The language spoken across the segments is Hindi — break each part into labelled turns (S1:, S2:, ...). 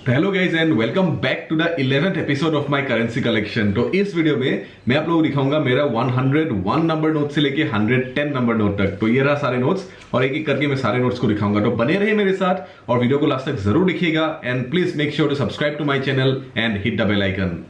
S1: Hello guys and welcome back to the 11th episode of my currency collection. तो इस वीडियो में मैं आप लोगों को दिखाऊंगा मेरा 101 नंबर नोट से लेके 110 नंबर नोट तक। तो ये रहा सारे नोट्स और एक एक करके मैं सारे नोट्स को दिखाऊंगा। तो बने रहिए मेरे साथ और वीडियो को लास्ट तक जरूर देखिएगा and please make sure to subscribe to my channel and hit the bell icon.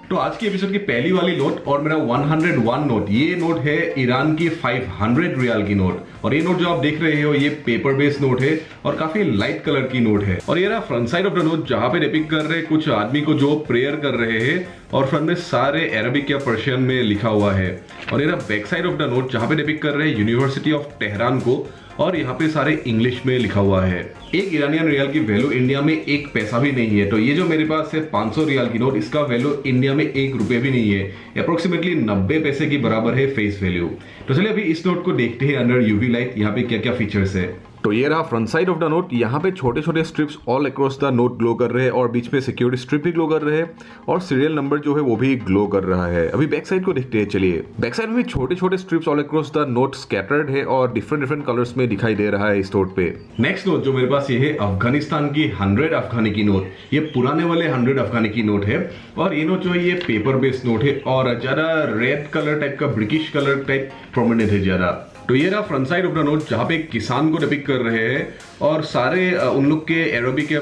S1: तो आज की एपिसोड की पहली वाली नोट और मेरा 101 नोट, ये नोट है ईरान की 500 रियाल की नोट। और ये नोट जो आप देख रहे हो ये पेपर बेस्ड नोट है और काफी लाइट कलर की नोट है। और ये रहा front side of the note जहां पे डिपिक्ट कर रहे हैं कुछ आदमी को जो प्रेयर कर रहे हैं और फ्रंट में सारे अरबिक या पर्शियन में लिखा हुआ है। और ये रहा back side of the note जहां पे डिपिक्ट कर रहे हैं यूनिवर्सिटी ऑफ तेहरान को और यहाँ पे सारे इंग्लिश में लिखा हुआ है। एक ईरानियन रियाल की वैल्यू इंडिया में एक पैसा भी नहीं है। तो ये जो मेरे पास है 500 रियाल की नोट, इसका वैल्यू इंडिया में 1 रुपए भी नहीं है। अप्रोक्सीमेटली 90 पैसे की बराबर है फेस वैल्यू। तो चलिए अभी इस नोट को देखते हैं अंडर यूवी लाइट यहाँ पे क्या क्या फीचर्स है। तो ये रहा front side of the note. यहाँ पे छोटे छोटे strips all across the note glow कर रहे हैं और बीच में सिक्योरिटी स्ट्रिप भी ग्लो कर रहे हैं और सीरियल नंबर जो है वो भी ग्लो कर रहा है। अभी बैक साइड को देखते हैं। चलिए बैक साइड में भी छोटे छोटे strips all across the note scattered है और डिफरेंट कलर्स में दिखाई दे रहा है इस नोट पे। नेक्स्ट नोट जो मेरे पास ये है अफगानिस्तान की 100 अफगानी की नोट। ये पुराने वाले 100 अफगानी की नोट है और ये नोट जो है ये पेपर बेस्ड नोट है और ज्यादा रेड कलर टाइप का ब्रिटिश कलर टाइप प्रोमिनेंट है ज्यादा। तो ये रहा front side of the note जहां पे किसान को डिपिक्ट कर रहे हैं और सारे उन लोग के अरबिक या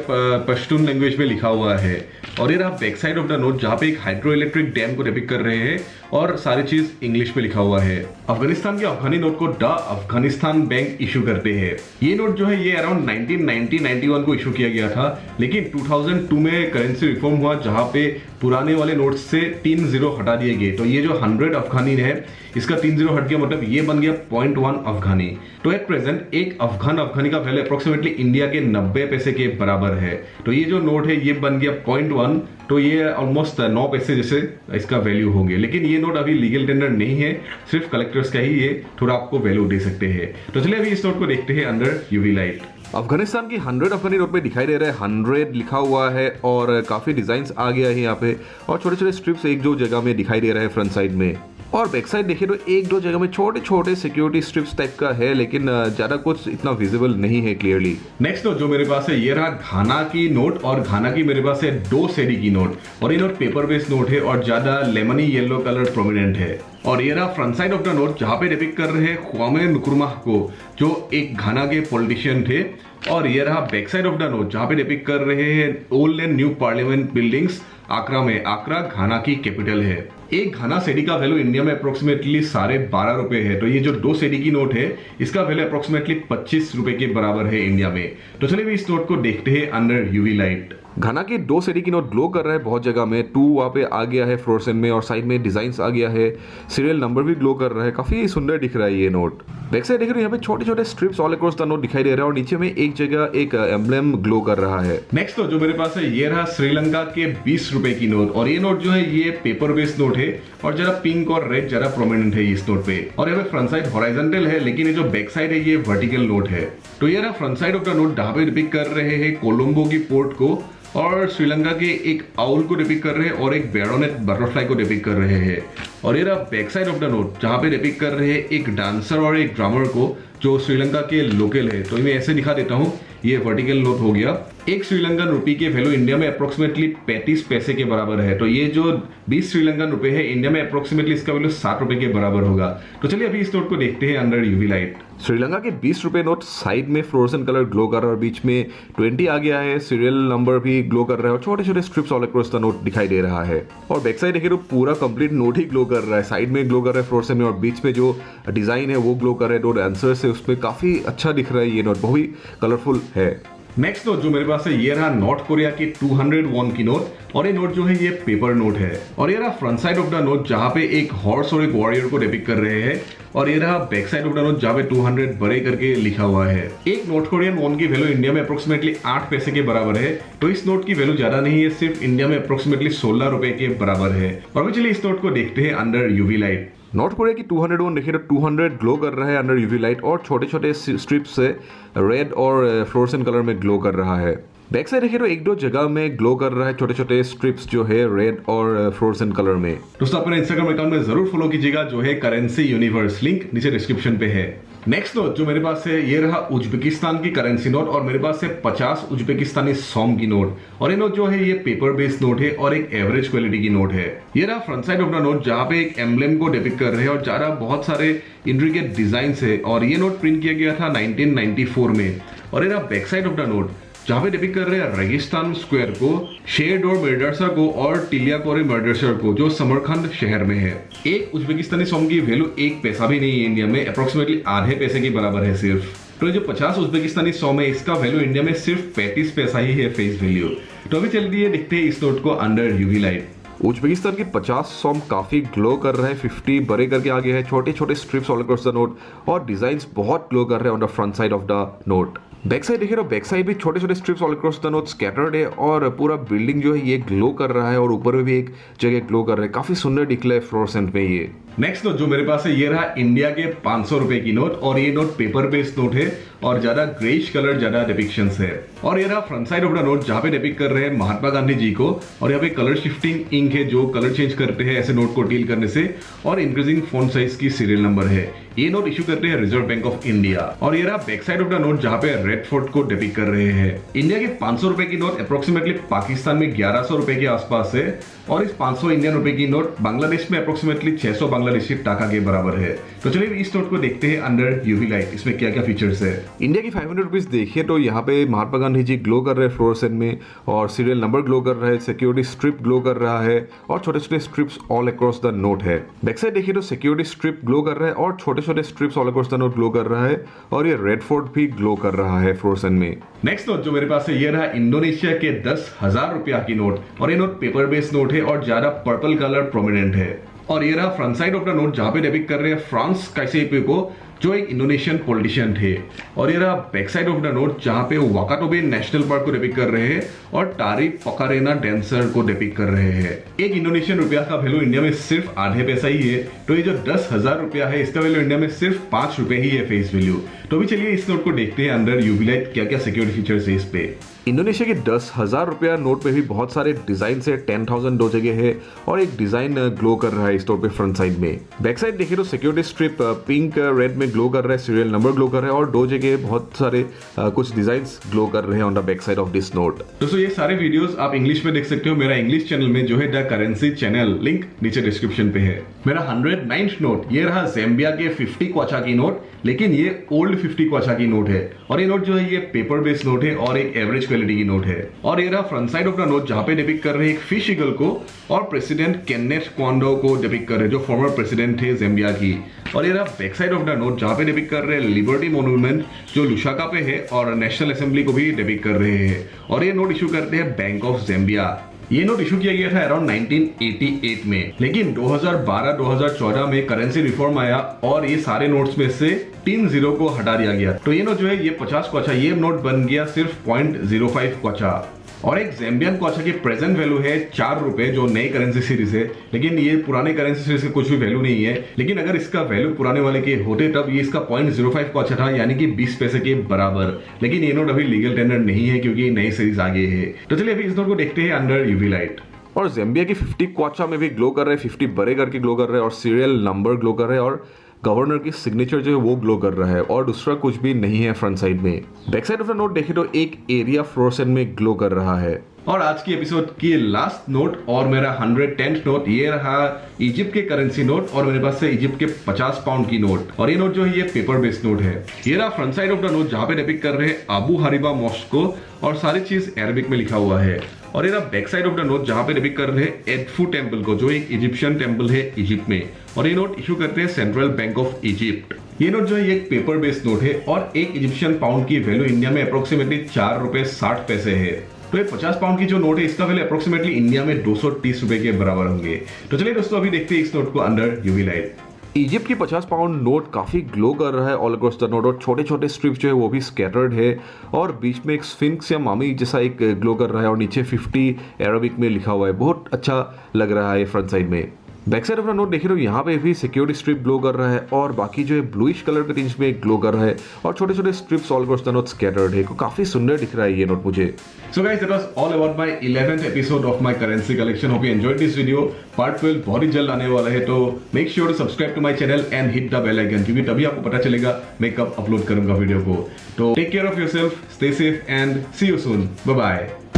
S1: पश्तून लैंग्वेज में लिखा हुआ है। और ये रहा back side of the note जहां पे एक हाइड्रो इलेक्ट्रिक डैम को डिपिक्ट कर रहे हैं और सारी चीज इंग्लिश में लिखा हुआ है। अफगानिस्तान के अफगानी नोट को द अफगानिस्तान बैंक इशू करते हैं। ये नोट जो है ये अराउंड 1990-91 को इशू किया गया था, लेकिन 2002 में करेंसी रिफॉर्म हुआ जहां पे पुराने वाले नोट से 3 जीरो हटा दिए गए। तो ये जो 100 अफगानी है इसका 3 जीरो हट गया, मतलब ये बन गया 0.1 अफगानी। तो एट प्रेजेंट एक अफगानी का वैल्यू अप्रोक्सीमेटली इंडिया के 90 पैसे के बराबर है। तो ये जो नोट है ये बन गया 0.1, तो ये ऑलमोस्ट 9 पैसे जैसे इसका वैल्यू होंगे। लेकिन ये नोट अभी लीगल टेंडर नहीं है, सिर्फ कलेक्टर्स का ही ये थोड़ा आपको वैल्यू दे सकते हैं। तो चलिए अभी इस नोट को देखते हैं अंडर यूवी लाइट। अफगानिस्तान की 100 अफगानी नोट पे दिखाई दे रहा है 100 लिखा हुआ है और काफी डिजाइन्स आ गया है यहाँ पे और छोटे छोटे स्ट्रिप्स एक दो जगह में दिखाई दे रहा है फ्रंट साइड में। और बैक साइड देखिए तो एक दो जगह में छोटे छोटे सिक्योरिटी स्ट्रिप्स टाइप का है, लेकिन ज्यादा कुछ इतना विजिबल नहीं है क्लियरली। नेक्स्ट नोट जो मेरे पास है ये रहा घाना की नोट और घाना की मेरे पास है 2 सेडी की नोट और ये नोट पेपर बेस्ड नोट है और ज्यादा लेमनी येलो कलर प्रोमिनेंट है। और ये रहा front side of the note जहां पे डिपिक्ट कर रहे हैं ख्वामे नुक्रुमाह को जो एक घाना के पॉलिटिशियन थे। और ये रहा back side of the note जहां पे डिपिक्ट कर रहे हैं old and new parliament buildings Accra में। आकरा घाना की कैपिटल है। एक घाना सेडी का वैल्यू इंडिया में अप्रोक्सीमेटली 12.5 रुपए है। तो ये जो 2 सेडी की नोट है इसका वैल्यू अप्रोक्सीमेटली 25 रुपए के बराबर है इंडिया में। तो चलिए भी इस नोट को देखते हैं अंडर यूवी लाइट। घाना की 2 सेडी की नोट ग्लो कर रहा है बहुत जगह में। 2 वहां पे आ गया है फ्लोरेसेंट में और साइड में डिजाइन्स आ गया है, सीरियल नंबर भी ग्लो कर रहा है, काफी सुंदर दिख रहा है ये नोट। बैक साइड देख रहे हो यहाँ पे छोटे छोटे strips all across the note दिखाई दे रहा है और नीचे में एक जगह एक एम्ब्लेम ग्लो कर रहा है। नेक्स्ट तो जो मेरे पास है ये रहा श्रीलंका के 20 रुपए की नोट और ये नोट जो है ये पेपर बेस्ड नोट है और जरा पिंक और रेड जरा प्रोमिनेंट है इस नोट पे। और यहाँ पे फ्रंट साइड हॉरिजॉन्टल है, लेकिन ये जो बैक साइड है ये वर्टिकल नोट है। तो ये रहा front side of the note जहां पे डिपिक्ट कर रहे हैं कोलंबो की पोर्ट को और श्रीलंका के एक आउल को डिपिक्ट कर रहे हैं और एक बैरोनेट बटरफ्लाई को डिपिक्ट कर रहे हैं। और ये रहा back side of the note जहां पे डिपिक्ट कर रहे हैं एक डांसर और एक ड्रामर को जो श्रीलंका के लोकल है। तो मैं ऐसे दिखा देता हूं, ये वर्टिकल नोट हो गया। एक श्रीलंकन रुपी के वैल्यू इंडिया में अप्रोक्सीमेटली 35 पैसे के बराबर है। तो ये जो 20 श्रीलंकन रुपए है इंडिया में अप्रोक्सीमेटली इसका वैल्यू 7 रुपए के बराबर होगा। तो चलिए अभी इस नोट को देखते हैं अंडर यूवी लाइट। श्रीलंका के 20 रुपए नोट साइड में फ्लोरेसेंट कलर ग्लो कर रहा है और बीच में 20 आ गया है, सीरियल नंबर भी ग्लो कर रहा है और छोटे छोटे strips all across the note दिखाई दे रहा है। और बैक साइड देखिए तो पूरा कंप्लीट नोट ही ग्लो कर रहा है, साइड में ग्लो कर रहा है फ्लोरेसेंट में और बीच में जो डिजाइन है वो ग्लो कर रहा है। दो आंसर्स है उसमें काफी अच्छा दिख रहा है ये नोट, बहुत ही कलरफुल है। नेक्स्ट नोट जो मेरे पास है ये रहा नॉर्थ कोरिया की 200 वॉन की नोट और ये नोट जो है ये पेपर नोट है। और ये रहा front side of the note जहां पे एक हॉर्स और एक वॉरियर को डिपिक्ट कर रहे हैं और ये रहा back side of the note जहां पे 200 बड़े करके लिखा हुआ है। एक नॉर्थ कोरियन वॉन की वैल्यू इंडिया में अप्रोक्सीमेटली 8 पैसे के बराबर है। तो इस नोट की वैल्यू ज्यादा नहीं है, सिर्फ इंडिया में अप्रोक्सीमेटली 16 रुपए के बराबर है। और चलिए इस नोट को देखते हैं under UV light. North Korea की 201 देखिए तो 200 ग्लो कर रहा है अंडर यूवी लाइट और छोटे छोटे स्ट्रिप्स से रेड और फ्लोरेसेंट कलर में ग्लो कर रहा है। बैक साइड देखिए तो एक दो जगह में ग्लो कर रहा है छोटे छोटे स्ट्रिप्स जो है रेड और फ्लोरेसेंट कलर में। दोस्तों अपने इंस्टाग्राम अकाउंट में जरूर फॉलो कीजिएगा जो है करेंसी यूनिवर्स, लिंक नीचे डिस्क्रिप्शन पे है। नेक्स्ट नोट जो मेरे पास है ये रहा उज्बेकिस्तान की करेंसी नोट और मेरे पास है 50 उज्बेकिस्तानी सॉम की नोट और ये नोट जो है ये पेपर बेस्ड नोट है और एक एवरेज क्वालिटी की नोट है। ये रहा front side of the note जहाँ पे एक एम्ब्लेम को डिपिक्ट कर रहे हैं और जा रहा बहुत सारे इंट्रिकेट डिजाइन है और ये नोट प्रिंट किया गया था 1994 में। और ये रहा back side of the note जहां पे डिपिक्ट कर रहे हैं रेगिस्तान स्क्वायर को, शेर और मर्डरसा को और टिलियाकोरी मर्डरसर को जो समरखंड शहर में है। एक उज्बेकिस्तानी सॉम की वैल्यू 1 पैसा भी नहीं है इंडिया में, अप्रोक्सीमेटली आधे पैसे के बराबर है सिर्फ। तो जो 50 उज्बेकिस्तानी सॉम है इसका वैल्यू इंडिया में सिर्फ 35 पैसा ही है फेस वैल्यू। तो अभी चलिए देखते हैं इस नोट को अंडर यूवी लाइट। उज्बेकिस्तान के 50 सॉम काफी ग्लो कर रहे हैं, 50 बड़े करके आगे है, छोटे छोटे strips all across the note और डिजाइन बहुत ग्लो कर रहे हैं on the front side of the note. Back side देखिए तो बैक साइड भी छोटे छोटे strips all across the note scattered है और पूरा बिल्डिंग जो है ये ग्लो कर रहा है और ऊपर में भी एक जगह ग्लो कर रहा है, काफी सुंदर दिखला है फ्लोरेसेंट में ये। नेक्स्ट नोट जो मेरे पास है ये रहा इंडिया के 500 रुपए की नोट और ये नोट पेपर बेस्ड नोट है और ज्यादा ग्रेइश कलर ज्यादा डिपिक्शंस है। और ये रहा front side of the note जहां पे डिपिक्ट कर रहे हैं महात्मा गांधी जी को और यहाँ पे कलर शिफ्टिंग इंक है जो कलर चेंज करते हैं ऐसे नोट को डील करने से और इंक्रीजिंग फॉन्ट साइज की सीरियल नंबर है। ये नोट इशू करते हैं रिजर्व बैंक ऑफ इंडिया। और ये रहा back side of the note जहां पे रेड फोर्ट को डिपिक्ट कर रहे हैं। इंडिया के 500 रुपए की नोट अप्रोक्सीमेटली पाकिस्तान में 1100 रुपए के आसपास है और इस 500 इंडियन रुपए की नोट बांग्लादेश में अप्रोक्सीमेटली 600 बांग्लादेशी टाका के बराबर है। तो चलिए इस नोट को देखते हैं अंडर यूवी लाइट, इसमें क्या क्या फीचर्स है। इंडिया की 500 रुपीज देखिए तो यहाँ पे महात्मा गांधी जी ग्लो कर रहे हैं फ्लोरेसेंट में और सीरियल नंबर ग्लो कर रहा है, सिक्योरिटी स्ट्रिप ग्लो कर रहा है और छोटे छोटे strips all across the note है। बैक साइड देखिए तो सिक्योरिटी स्ट्रिप ग्लो कर रहा है और छोटे छोटे strips all across the note glow कर रहा है और ये रेड फोर्ट भी ग्लो कर रहा है फ्लोरेसेंट में। नेक्स्ट नोट जो मेरे पास है ये रहा इंडोनेशिया के 10,000 रुपया की नोट और ये नोट पेपर बेस्ड नोट है और ज्यादा पर्पल कलर प्रोमिनेंट है। और ये रहा front side of the note जहां पे डिपिक्ट कर रहे हैं फ्रांस काइसेपे को जो एक इंडोनेशियन पॉलिटिशियन थे। और ये रहा back side of the note जहां पे वाकाटोबे नेशनल पार्क को डिपिक्ट कर रहे हैं और टारिक पकारेना डांसर को डिपिक्ट कर रहे हैं। एक इंडोनेशियन रुपया का वैल्यू इंडिया में सिर्फ आधे पैसा ही है, तो ये जो 10,000 रुपया है इसका वैल्यू इंडिया में सिर्फ 5 रुपए ही है फेस वैल्यू। तो अभी चलिए इस नोट को देखते हैं अंडर यूवी लाइट क्या क्या सिक्योरिटी फीचर्स है इस पे। इंडोनेशिया के 10,000 रुपया नोट पे भी बहुत सारे डिजाइन है, 10,000 दो जगह है और एक डिजाइन ग्लो कर रहा है इस नोट पे फ्रंट साइड में। बैक साइड देखिए तो सिक्योरिटी स्ट्रिप पिंक रेड में ग्लो कर रहा है, सीरियल नंबर ग्लो कर रहा है और दो जगह बहुत सारे कुछ डिजाइन ग्लो कर रहे हैं on the back side of this note. दोस्तों ये सारे वीडियोस आप इंग्लिश में देख सकते हो मेरा इंग्लिश चैनल में जो है द करेंसी चैनल, लिंक नीचे डिस्क्रिप्शन पे है। मेरा 109th नोट ये रहा ज़ैम्बिया के 50 क्वाचा की नोट, लेकिन ये ओल्ड 50 क्वाचा की नोट है और ये नोट जो है ये पेपर बेस्ड नोट है और एक एवरेज क्वालिटी की नोट है। और ये रहा front side of the note जहां पे डिपिक्ट कर रहे हैं एक फिश ईगल को और प्रेसिडेंट केनेथ क्वांडो को डिपिक्ट कर रहे हैं जो फॉर्मर प्रेसिडेंट थे ज़ैम्बिया की। और ये रहा back side of the note जहां पे डिपिक्ट कर रहे हैं लिबर्टी मॉन्यूमेंट जो लुसाका पे है और नेशनल असेंबली को भी डिपिक्ट कर रहे हैं। और ये नोट इशू करते हैं बैंक ऑफ ज़ैम्बिया। ये नोट इशू किया गया था अराउंड 1988 में, लेकिन 2012-2014 में करेंसी रिफॉर्म आया और ये सारे नोट्स में से 3 जीरो को हटा दिया गया। तो ये नोट जो है ये 50 क्वाचा ये नोट बन गया सिर्फ 0.05 क्वाचा। और एक ज़ैम्बियन क्वाचा की प्रेजेंट वैल्यू है 4 रुपए जो नई करेंसी सीरीज है, लेकिन ये पुराने करेंसी सीरीज का कुछ भी वैल्यू नहीं है। लेकिन अगर इसका वैल्यू पुराने वाले के होते तब ये इसका 0.05 क्वाचा था यानी कि 20 पैसे के बराबर। लेकिन ये नोट अभी लीगल टेंडर नहीं है क्योंकि नई सीरीज आगे है। तो चलिए अभी इस नोट को देखते हैं अंडर यूवी लाइट। और ज़ैम्बिया की 50 क्वाचा में भी ग्लो कर रहे हैं, 50 बड़े करके ग्लो कर रहे हैं और सीरियल नंबर ग्लो कर रहे हैं और गवर्नर की सिग्नेचर जो है वो ग्लो कर रहा है और दूसरा कुछ भी नहीं है फ्रंट साइड में। Back side of the note देखे तो एक एरिया फ्लोरेसेंट में ग्लो कर रहा है। और आज की एपिसोड की लास्ट नोट और मेरा 110th नोट ये रहा इजिप्ट के करेंसी नोट और मेरे पास से इजिप्ट के 50 पाउंड की नोट। और ये नोट जो है ये पेपर बेस्ड नोट है। ये रहा front side of the note जहां पे डिपिक्ट कर रहे हैं अबू हरीबा मॉस्क को और सारी चीज अरबिक में लिखा हुआ है। और ये रहा back side of the note जहां पे डिपिक्ट कर रहे हैं एडफू टेम्पल को जो एक इजिप्शियन टेम्पल है इजिप्ट में। और ये नोट इशू करते हैं सेंट्रल बैंक ऑफ इजिप्ट। ये नोट जो है एक पेपर बेस्ड नोट है और एक इजिप्शियन पाउंड की वैल्यू इंडिया में अप्रोक्सीमेटली 4 रुपए 60 पैसे है। तो ये 50 पाउंड की जो नोट है इसका वैल्यू अप्रोक्सीमेटली इंडिया में 230 रुपए के बराबर होंगे। तो चलिए दोस्तों अभी देखते हैं इस नोट को अंडर यूवी लाइट। इजिप्ट की 50 पाउंड नोट काफी ग्लो कर रहा है ऑल अक्रॉस द नोट और छोटे छोटे स्ट्रिप्स जो है वो भी स्कैटर्ड है और बीच में एक स्फिंक्स या मामी जैसा एक ग्लो कर रहा है और नीचे 50 अरबिक में लिखा हुआ है। बहुत अच्छा लग रहा है फ्रंट साइड में। बैक साइड अपना नोट देख रहे हो, यहाँ पे भी सिक्योरिटी स्ट्रिप ग्लो कर रहा है और बाकी जो है ब्लूइश कलर के रेंज में ग्लो कर रहा है और छोटे छोटे strips all across the note scattered है। काफी सुंदर दिख रहा है ये नोट मुझे। So guys, that was all about my 11th episode of my currency collection. Hope you enjoyed this video. Part 12 बहुत ही जल्द आने वाला है, तो make sure to subscribe to my channel and hit the bell icon, क्योंकि तभी आपको पता चलेगा मैं कब अपलोड करूंगा वीडियो को। तो take care of yourself, stay safe and see you soon. Bye bye.